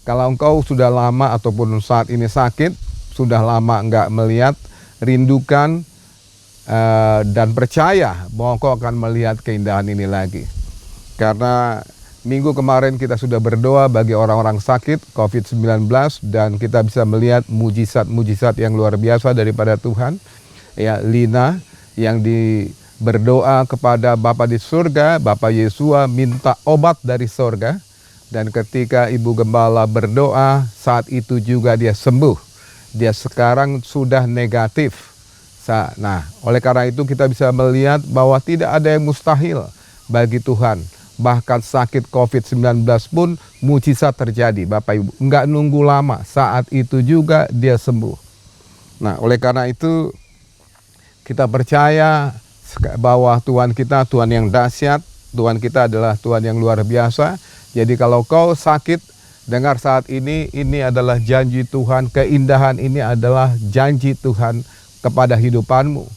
Kalau engkau sudah lama ataupun saat ini sakit, sudah lama enggak melihat, rindukan dan percaya bahwa engkau akan melihat keindahan ini lagi. Karena minggu kemarin kita sudah berdoa bagi orang-orang sakit COVID-19 dan kita bisa melihat mujizat-mujizat yang luar biasa daripada Tuhan. Ya, Lina yang berdoa kepada Bapa di surga, Bapak Yesua minta obat dari surga. Dan ketika Ibu Gembala berdoa, saat itu juga dia sembuh. Dia sekarang sudah negatif. Nah, oleh karena itu kita bisa melihat bahwa tidak ada yang mustahil bagi Tuhan. Bahkan sakit COVID-19 pun mujizat terjadi, Bapak Ibu. Enggak nunggu lama, saat itu juga dia sembuh. Nah, oleh karena itu kita percaya bahwa Tuhan kita Tuhan yang dahsyat, Tuhan kita adalah Tuhan yang luar biasa. Jadi kalau kau sakit, dengar saat ini adalah janji Tuhan, keindahan ini adalah janji Tuhan kepada hidupanmu.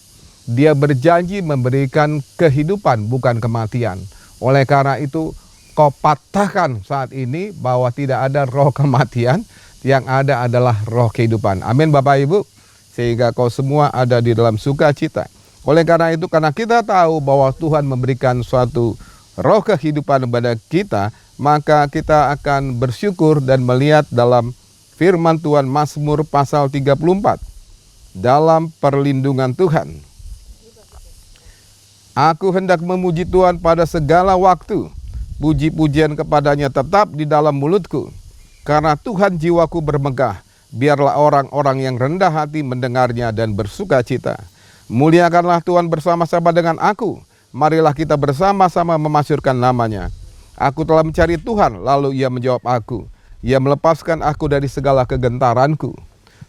Dia berjanji memberikan kehidupan, bukan kematian. Oleh karena itu, kau patahkan saat ini bahwa tidak ada roh kematian, yang ada adalah roh kehidupan. Amin Bapak Ibu, sehingga kau semua ada di dalam sukacita. Oleh karena itu, karena kita tahu bahwa Tuhan memberikan suatu roh kehidupan kepada kita, maka kita akan bersyukur dan melihat dalam firman Tuhan Mazmur pasal 34. Dalam perlindungan Tuhan. Aku hendak memuji Tuhan pada segala waktu. Puji-pujian kepadanya tetap di dalam mulutku. Karena Tuhan jiwaku bermegah. Biarlah orang-orang yang rendah hati mendengarnya dan bersukacita. Muliakanlah Tuhan bersama-sama dengan aku. Marilah kita bersama-sama memasyurkan namanya. Aku telah mencari Tuhan, lalu Ia menjawab aku. Ia melepaskan aku dari segala kegentaranku.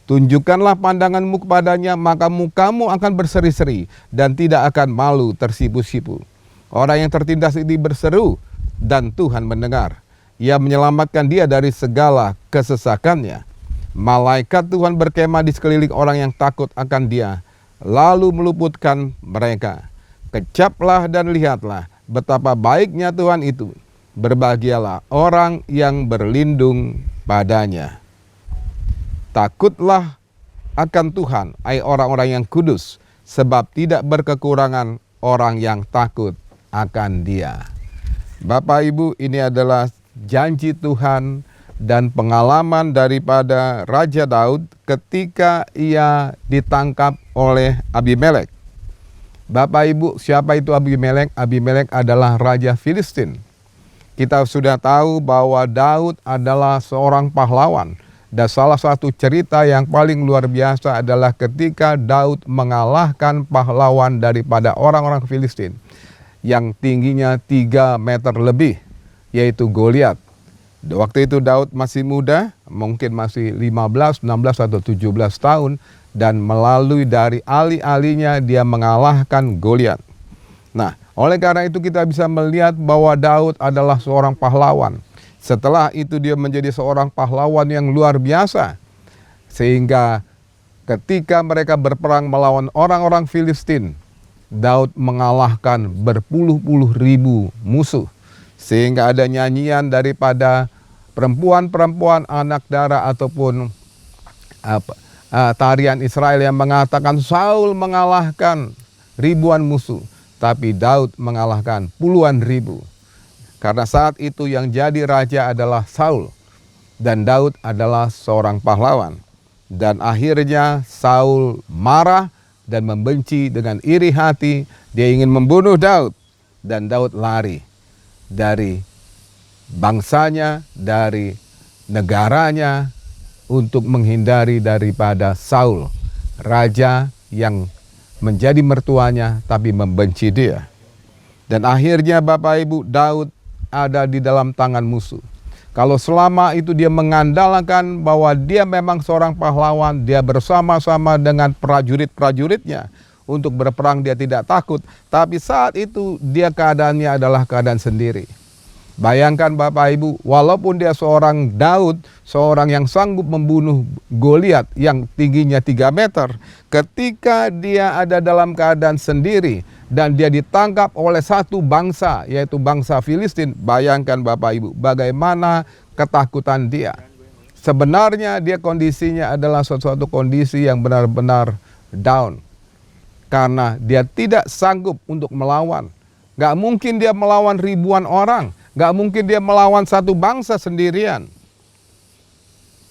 Tunjukkanlah pandanganmu kepadanya, maka mukamu akan berseri-seri dan tidak akan malu tersipu-sipu. Orang yang tertindas ini berseru dan Tuhan mendengar. Ia menyelamatkan dia dari segala kesesakannya. Malaikat Tuhan berkemah di sekeliling orang yang takut akan dia, lalu meluputkan mereka. Kecaplah dan lihatlah betapa baiknya Tuhan itu. Berbahagialah orang yang berlindung padanya. Takutlah akan Tuhan, hai orang-orang yang kudus, sebab tidak berkekurangan orang yang takut akan Dia. Bapak Ibu, ini adalah janji Tuhan dan pengalaman daripada Raja Daud ketika ia ditangkap oleh Abimelek. Bapak Ibu, siapa itu Abimelek? Abimelek adalah Raja Filistin. Kita sudah tahu bahwa Daud adalah seorang pahlawan. Dan salah satu cerita yang paling luar biasa adalah ketika Daud mengalahkan pahlawan daripada orang-orang Filistin yang tingginya 3 meter lebih, yaitu Goliat. Waktu itu Daud masih muda, mungkin masih 15, 16 atau 17 tahun, dan melalui dari ali-alinya dia mengalahkan Goliat. Nah, oleh karena itu kita bisa melihat bahwa Daud adalah seorang pahlawan. Setelah itu dia menjadi seorang pahlawan yang luar biasa. Sehingga ketika mereka berperang melawan orang-orang Filistin, Daud mengalahkan berpuluh-puluh ribu musuh. Sehingga ada nyanyian daripada perempuan-perempuan anak darah ataupun tarian Israel yang mengatakan Saul mengalahkan ribuan musuh, tapi Daud mengalahkan puluhan ribu. Karena saat itu yang jadi raja adalah Saul dan Daud adalah seorang pahlawan. Dan akhirnya Saul marah dan membenci dengan iri hati. Dia ingin membunuh Daud dan Daud lari dari bangsanya, dari negaranya untuk menghindari daripada Saul, raja yang menjadi mertuanya tapi membenci dia. Dan akhirnya Bapak Ibu, Daud ada di dalam tangan musuh. Kalau selama itu dia mengandalkan bahwa dia memang seorang pahlawan, dia bersama-sama dengan prajurit-prajuritnya untuk berperang, dia tidak takut. Tapi saat itu dia keadaannya adalah keadaan sendiri. Bayangkan Bapak Ibu, walaupun dia seorang Daud, seorang yang sanggup membunuh Goliat yang tingginya 3 meter, ketika dia ada dalam keadaan sendiri dan dia ditangkap oleh satu bangsa, yaitu bangsa Filistin, bayangkan Bapak Ibu, bagaimana ketakutan dia. Sebenarnya dia kondisinya adalah suatu kondisi yang benar-benar down. Karena dia tidak sanggup untuk melawan. Gak mungkin dia melawan ribuan orang. Gak mungkin dia melawan satu bangsa sendirian.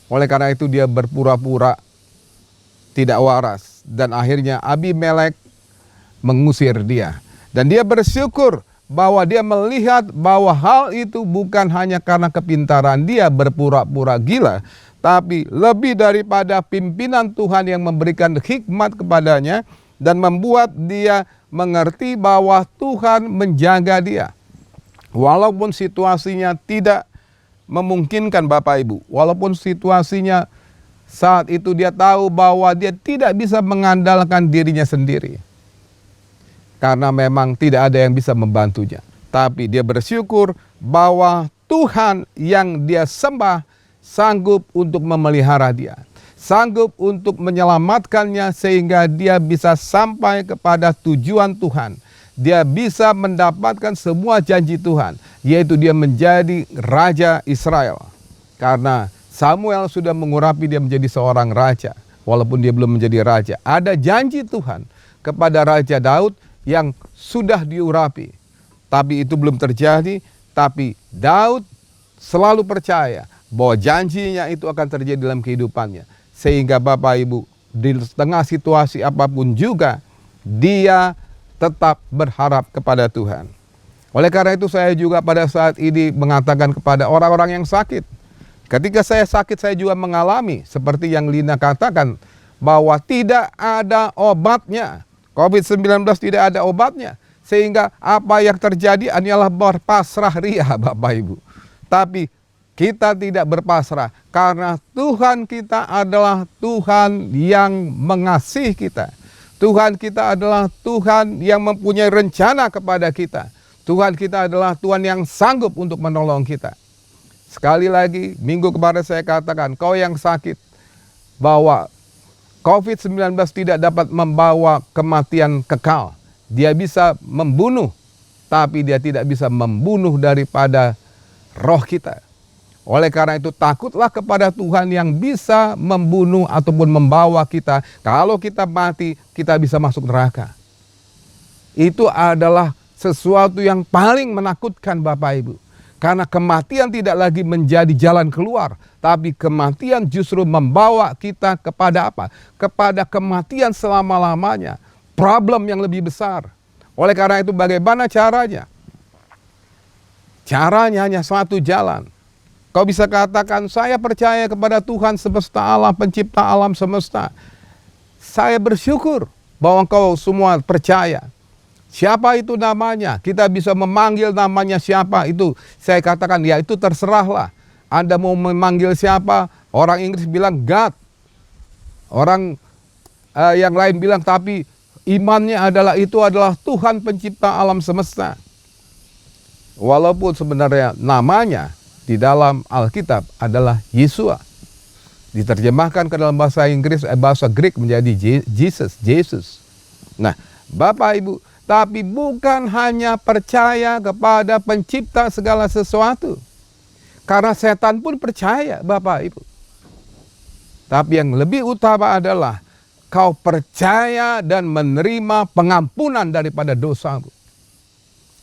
Oleh karena itu dia berpura-pura tidak waras. Dan akhirnya Abimelek mengusir dia. Dan dia bersyukur bahwa dia melihat bahwa hal itu bukan hanya karena kepintaran dia berpura-pura gila. Tapi lebih daripada pimpinan Tuhan yang memberikan hikmat kepadanya. Dan membuat dia mengerti bahwa Tuhan menjaga dia. Walaupun situasinya tidak memungkinkan Bapak Ibu. Walaupun situasinya saat itu dia tahu bahwa dia tidak bisa mengandalkan dirinya sendiri. Karena memang tidak ada yang bisa membantunya. Tapi dia bersyukur bahwa Tuhan yang dia sembah sanggup untuk memelihara dia. Sanggup untuk menyelamatkannya sehingga dia bisa sampai kepada tujuan Tuhan. Dia bisa mendapatkan semua janji Tuhan, yaitu dia menjadi Raja Israel. Karena Samuel sudah mengurapi dia menjadi seorang raja, walaupun dia belum menjadi raja. Ada janji Tuhan kepada Raja Daud yang sudah diurapi. Tapi itu belum terjadi, tapi Daud selalu percaya bahwa janjinya itu akan terjadi dalam kehidupannya. Sehingga Bapak Ibu di tengah situasi apapun juga dia tetap berharap kepada Tuhan. Oleh karena itu saya juga pada saat ini mengatakan kepada orang-orang yang sakit. Ketika saya sakit saya juga mengalami seperti yang Lina katakan bahwa tidak ada obatnya. COVID-19 tidak ada obatnya. Sehingga apa yang terjadi hanyalah berpasrah ria Bapak Ibu. Tapi kita tidak berpasrah karena Tuhan kita adalah Tuhan yang mengasihi kita. Tuhan kita adalah Tuhan yang mempunyai rencana kepada kita. Tuhan kita adalah Tuhan yang sanggup untuk menolong kita. Sekali lagi, minggu kemarin saya katakan, kau yang sakit, bahwa COVID-19 tidak dapat membawa kematian kekal. Dia bisa membunuh, tapi dia tidak bisa membunuh daripada roh kita. Oleh karena itu takutlah kepada Tuhan yang bisa membunuh ataupun membawa kita. Kalau kita mati, kita bisa masuk neraka. Itu adalah sesuatu yang paling menakutkan Bapak Ibu. Karena kematian tidak lagi menjadi jalan keluar. Tapi kematian justru membawa kita kepada apa? Kepada kematian selama-lamanya. Problem yang lebih besar. Oleh karena itu bagaimana caranya? Caranya hanya satu jalan. Kau bisa katakan, saya percaya kepada Tuhan semesta alam, pencipta alam semesta. Saya bersyukur bahwa kau semua percaya. Siapa itu namanya? Kita bisa memanggil namanya siapa itu. Saya katakan, ya itu terserahlah. Anda mau memanggil siapa? Orang Inggris bilang God. Orang yang lain bilang, tapi imannya adalah itu adalah Tuhan pencipta alam semesta. Walaupun sebenarnya namanya di dalam Alkitab adalah Yesua. Diterjemahkan ke dalam bahasa Inggris, bahasa Greek menjadi Jesus. Nah, Bapak Ibu, tapi bukan hanya percaya kepada pencipta segala sesuatu. Karena setan pun percaya, Bapak Ibu. Tapi yang lebih utama adalah kau percaya dan menerima pengampunan daripada dosamu.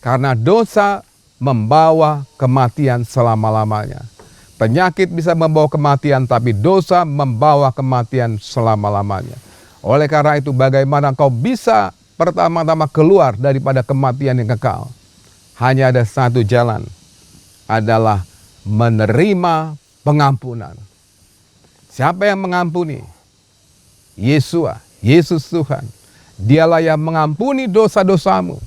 Karena dosa membawa kematian selama-lamanya. Penyakit bisa membawa kematian, tapi dosa membawa kematian selama-lamanya. Oleh karena itu bagaimana kau bisa pertama-tama keluar daripada kematian yang kekal? Hanya ada satu jalan, adalah menerima pengampunan. Siapa yang mengampuni? Yesua, Yesus Tuhan. Dialah yang mengampuni dosa-dosamu,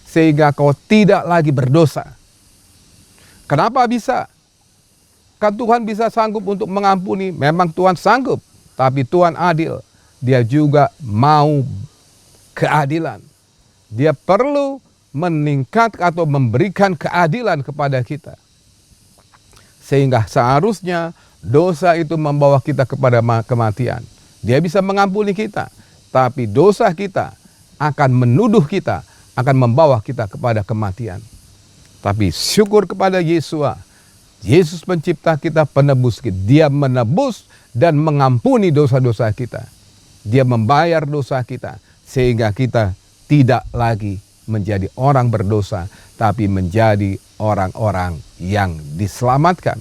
sehingga kau tidak lagi berdosa. Kenapa bisa? Kan Tuhan bisa sanggup untuk mengampuni. Memang Tuhan sanggup. Tapi Tuhan adil. Dia juga mau keadilan. Dia perlu meningkat atau memberikan keadilan kepada kita. Sehingga seharusnya dosa itu membawa kita kepada kematian. Dia bisa mengampuni kita. Tapi dosa kita akan menuduh kita. Akan membawa kita kepada kematian. Tapi syukur kepada Yesua, Yesus pencipta kita, penebus kita. Dia menebus dan mengampuni dosa-dosa kita. Dia membayar dosa kita sehingga kita tidak lagi menjadi orang berdosa, tapi menjadi orang-orang yang diselamatkan.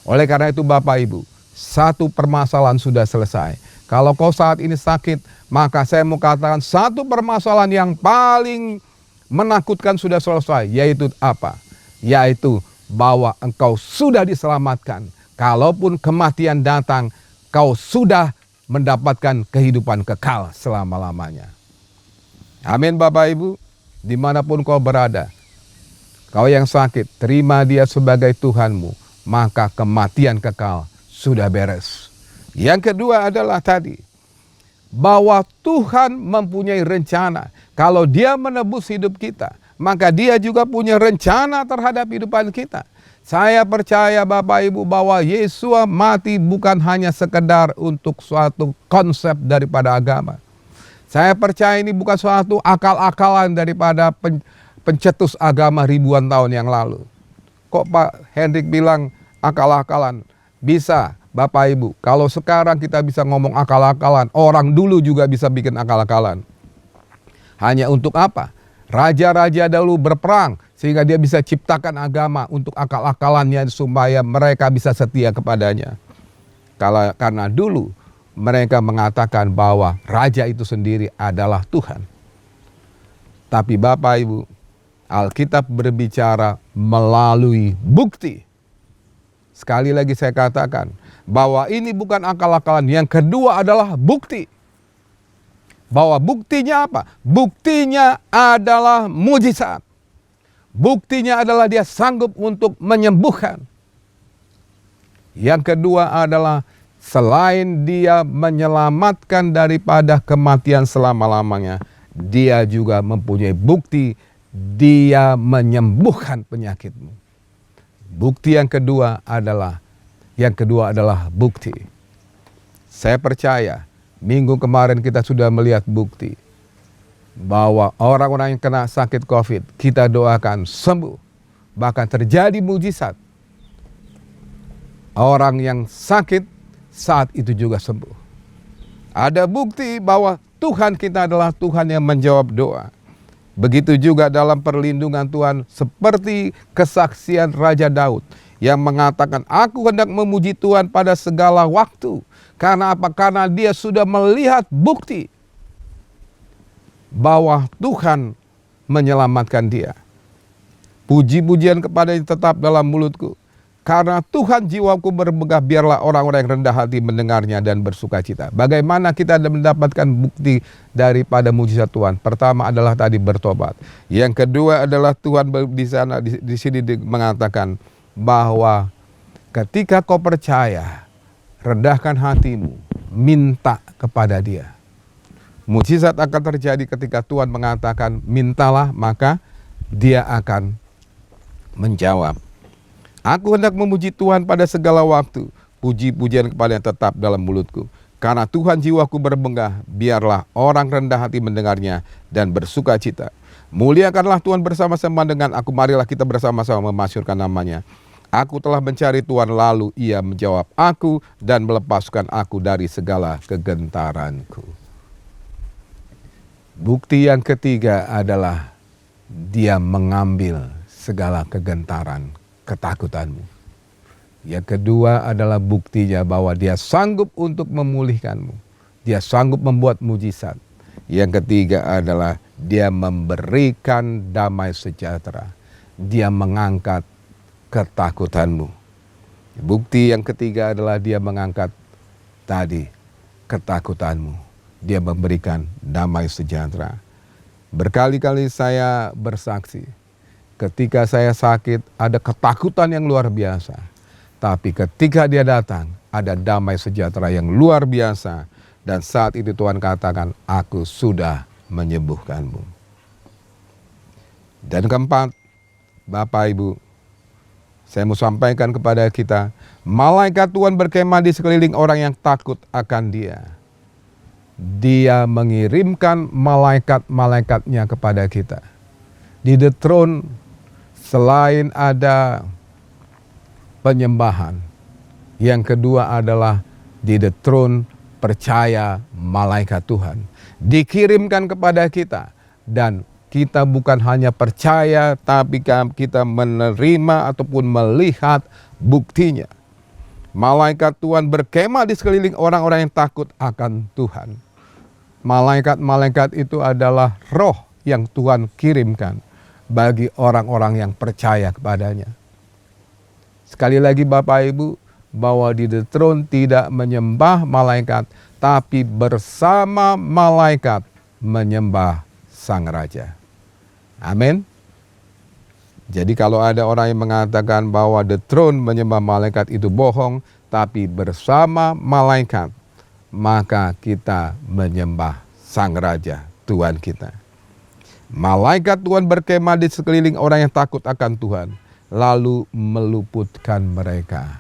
Oleh karena itu Bapak Ibu, satu permasalahan sudah selesai. Kalau kau saat ini sakit, maka saya mau katakan satu permasalahan yang paling menakutkan sudah selesai. Yaitu apa? Yaitu bahwa engkau sudah diselamatkan. Kalaupun kematian datang, kau sudah mendapatkan kehidupan kekal selama-lamanya. Amin Bapak Ibu, dimanapun kau berada. Kau yang sakit, terima Dia sebagai Tuhanmu, maka kematian kekal sudah beres. Yang kedua adalah tadi, bahwa Tuhan mempunyai rencana. Kalau Dia menebus hidup kita, maka Dia juga punya rencana terhadap kehidupan kita. Saya percaya Bapak Ibu bahwa Yesus mati bukan hanya sekedar untuk suatu konsep daripada agama. Saya percaya ini bukan suatu akal-akalan daripada pencetus agama ribuan tahun yang lalu. Kok Pak Hendrik bilang akal-akalan? Bisa Bapak Ibu, kalau sekarang kita bisa ngomong akal-akalan, orang dulu juga bisa bikin akal-akalan. Hanya untuk apa? Raja-raja dahulu berperang sehingga dia bisa ciptakan agama untuk akal-akalannya supaya mereka bisa setia kepadanya. Karena dulu mereka mengatakan bahwa raja itu sendiri adalah Tuhan. Tapi Bapak Ibu, Alkitab berbicara melalui bukti. Sekali lagi saya katakan bahwa ini bukan akal-akalan. Yang kedua adalah bukti. Bahwa buktinya apa? Buktinya adalah mujizat. Buktinya adalah Dia sanggup untuk menyembuhkan. Yang kedua adalah selain Dia menyelamatkan daripada kematian selama-lamanya, Dia juga mempunyai bukti Dia menyembuhkan penyakitmu. Bukti yang kedua adalah bukti. Saya percaya minggu kemarin kita sudah melihat bukti bahwa orang-orang yang kena sakit COVID kita doakan sembuh. Bahkan terjadi mujizat. Orang yang sakit saat itu juga sembuh. Ada bukti bahwa Tuhan kita adalah Tuhan yang menjawab doa. Begitu juga dalam perlindungan Tuhan, seperti kesaksian Raja Daud yang mengatakan, aku hendak memuji Tuhan pada segala waktu. Karena apa? Karena dia sudah melihat bukti bahwa Tuhan menyelamatkan dia. Puji-pujian kepadanya tetap dalam mulutku. Karena Tuhan jiwaku bermegah, biarlah orang-orang yang rendah hati mendengarnya dan bersuka cita. Bagaimana kita mendapatkan bukti daripada mujizat Tuhan? Pertama adalah tadi bertobat. Yang kedua adalah Tuhan di sini mengatakan bahwa ketika kau percaya, rendahkan hatimu, minta kepada Dia. Mujizat akan terjadi ketika Tuhan mengatakan mintalah, maka Dia akan menjawab. Aku hendak memuji Tuhan pada segala waktu. Puji-pujian kepadanya tetap dalam mulutku. Karena Tuhan jiwaku bermegah, biarlah orang rendah hati mendengarnya dan bersuka cita. Muliakanlah Tuhan bersama-sama dengan aku. Marilah kita bersama-sama memasyurkan namanya. Aku telah mencari Tuhan, lalu Ia menjawab aku dan melepaskan aku dari segala kegentaranku. Bukti yang ketiga adalah Dia mengambil segala kegentaran ketakutanmu. Yang kedua adalah buktinya bahwa Dia sanggup untuk memulihkanmu. Dia sanggup membuat mujizat. Yang ketiga adalah Dia memberikan damai sejahtera. Dia mengangkat ketakutanmu. Bukti yang ketiga adalah Dia mengangkat tadi ketakutanmu. Dia memberikan damai sejahtera. Berkali-kali saya bersaksi, ketika saya sakit ada ketakutan yang luar biasa. Tapi ketika Dia datang, ada damai sejahtera yang luar biasa. Dan saat itu Tuhan katakan, aku sudah menyembuhkanmu. Dan keempat, Bapak Ibu, saya mau sampaikan kepada kita, malaikat Tuhan berkemah di sekeliling orang yang takut akan Dia. Dia mengirimkan malaikat-malaikatnya kepada kita. Di the throne, selain ada penyembahan. Yang kedua adalah di the throne, percaya malaikat Tuhan dikirimkan kepada kita, dan kita bukan hanya percaya, tapi kita menerima ataupun melihat buktinya. Malaikat Tuhan berkemah di sekeliling orang-orang yang takut akan Tuhan. Malaikat-malaikat itu adalah roh yang Tuhan kirimkan bagi orang-orang yang percaya kepadanya. Sekali lagi Bapak Ibu, bahwa di the throne tidak menyembah malaikat, tapi bersama malaikat menyembah Sang Raja. Amin. Jadi kalau ada orang yang mengatakan bahwa the throne menyembah malaikat itu bohong, tapi bersama malaikat, maka kita menyembah Sang Raja, Tuhan kita. Malaikat Tuhan berkemah di sekeliling orang yang takut akan Tuhan, lalu meluputkan mereka,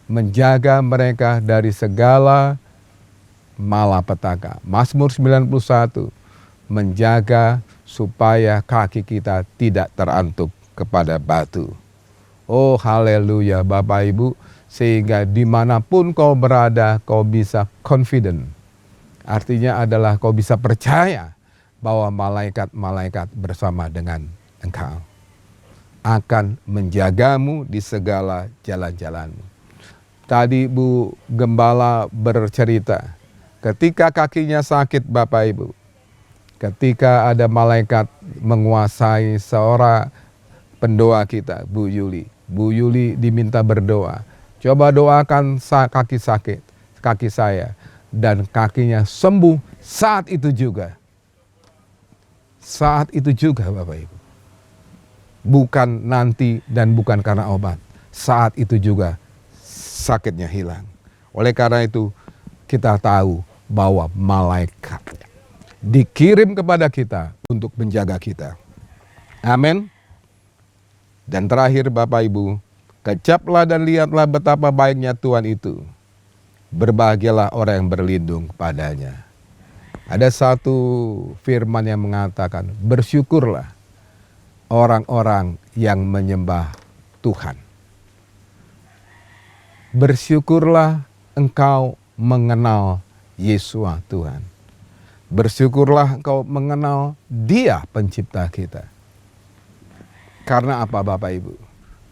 menjaga mereka dari segala malapetaka. Mazmur 91, menjaga supaya kaki kita tidak terantuk kepada batu. Oh haleluya Bapak Ibu, sehingga dimanapun kau berada kau bisa confident. Artinya adalah kau bisa percaya bahwa malaikat-malaikat bersama dengan engkau akan menjagamu di segala jalan-jalanmu. Tadi Bu Gembala bercerita, ketika kakinya sakit Bapak Ibu, ketika ada malaikat menguasai seorang pendoa kita, Bu Yuli. Bu Yuli diminta berdoa. Coba doakan kaki saya. Dan kakinya sembuh saat itu juga. Saat itu juga Bapak Ibu. Bukan nanti dan bukan karena obat. Saat itu juga sakitnya hilang. Oleh karena itu kita tahu bahwa malaikat dikirim kepada kita untuk menjaga kita. Amin. Dan terakhir Bapak Ibu, kecaplah dan lihatlah betapa baiknya Tuhan itu. Berbahagialah orang yang berlindung padanya. Ada satu firman yang mengatakan, bersyukurlah orang-orang yang menyembah Tuhan. Bersyukurlah engkau mengenal Yesus Tuhan. Bersyukurlah engkau mengenal Dia pencipta kita. Karena apa Bapak Ibu?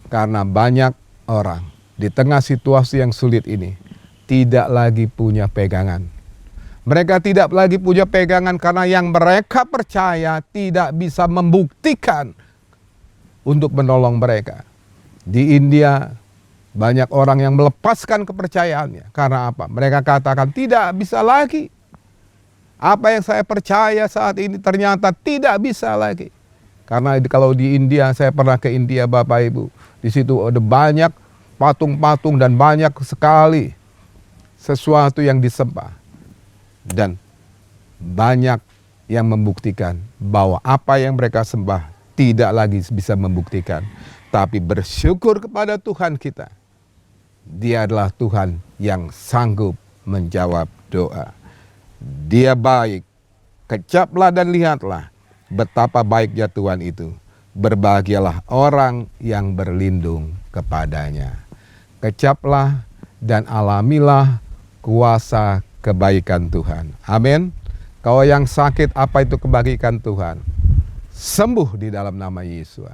Karena banyak orang di tengah situasi yang sulit ini tidak lagi punya pegangan. Mereka tidak lagi punya pegangan karena yang mereka percaya tidak bisa membuktikan untuk menolong mereka. Di India banyak orang yang melepaskan kepercayaannya. Karena apa? Mereka katakan tidak bisa lagi. Apa yang saya percaya saat ini ternyata tidak bisa lagi. Karena kalau di India, saya pernah ke India Bapak Ibu. Di situ ada banyak patung-patung dan banyak sekali sesuatu yang disembah. Dan banyak yang membuktikan bahwa apa yang mereka sembah tidak lagi bisa membuktikan. Tapi bersyukur kepada Tuhan kita. Dia adalah Tuhan yang sanggup menjawab doa. Dia baik. Kecaplah dan lihatlah betapa baiknya Tuhan itu. Berbahagialah orang yang berlindung kepadanya. Kecaplah dan alamilah kuasa kebaikan Tuhan. Amin. Kau yang sakit, apa itu kebaikan Tuhan? Sembuh di dalam nama Yesus.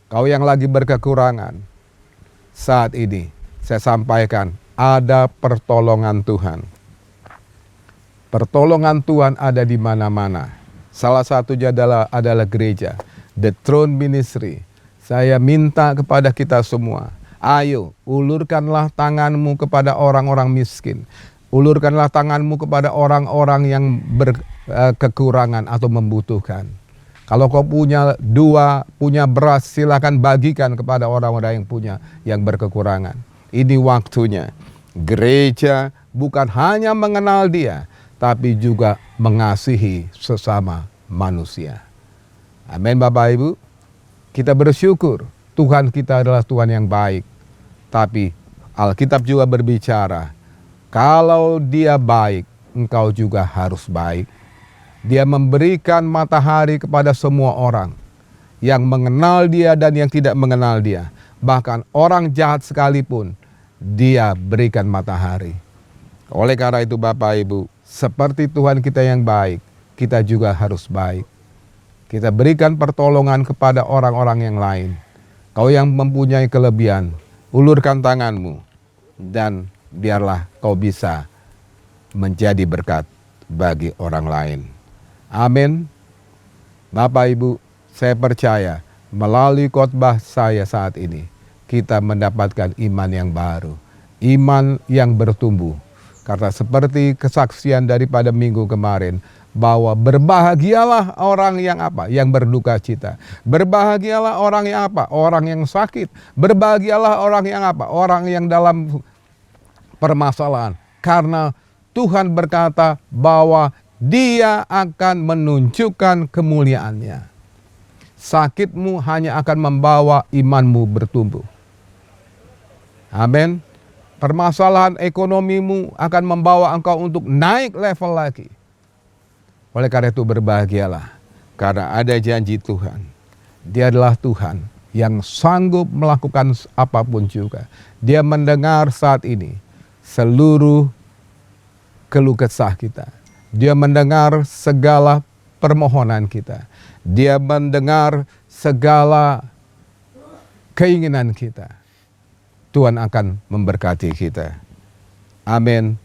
Kau yang lagi berkekurangan, saat ini saya sampaikan ada pertolongan Tuhan. Pertolongan Tuhan ada di mana-mana. Salah satunya adalah gereja, The Throne Ministry. Saya minta kepada kita semua, ayo ulurkanlah tanganmu kepada orang-orang miskin. Ulurkanlah tanganmu kepada orang-orang yang berkekurangan atau membutuhkan. Kalau kau punya punya beras, silakan bagikan kepada orang-orang yang berkekurangan. Ini waktunya. Gereja bukan hanya mengenal Dia, tapi juga mengasihi sesama manusia. Amin Bapak Ibu. Kita bersyukur Tuhan kita adalah Tuhan yang baik. Tapi Alkitab juga berbicara, kalau Dia baik, engkau juga harus baik. Dia memberikan matahari kepada semua orang, yang mengenal Dia dan yang tidak mengenal Dia. Bahkan orang jahat sekalipun Dia berikan matahari. Oleh karena itu Bapak Ibu, seperti Tuhan kita yang baik, kita juga harus baik. Kita berikan pertolongan kepada orang-orang yang lain. Kau yang mempunyai kelebihan, ulurkan tanganmu dan biarlah kau bisa menjadi berkat bagi orang lain. Amin. Bapak Ibu, saya percaya melalui khotbah saya saat ini, kita mendapatkan iman yang baru, iman yang bertumbuh. Karena seperti kesaksian daripada minggu kemarin, bahwa berbahagialah orang yang apa? Yang berduka cita. Berbahagialah orang yang apa? Orang yang sakit. Berbahagialah orang yang apa? Orang yang dalam permasalahan. Karena Tuhan berkata bahwa Dia akan menunjukkan kemuliaannya. Sakitmu hanya akan membawa imanmu bertumbuh. Amin. Permasalahan ekonomimu akan membawa engkau untuk naik level lagi. Oleh karena itu berbahagialah, karena ada janji Tuhan. Dia adalah Tuhan yang sanggup melakukan apapun juga. Dia mendengar saat ini seluruh keluh kesah kita. Dia mendengar segala permohonan kita. Dia mendengar segala keinginan kita. Tuhan akan memberkati kita. Amin.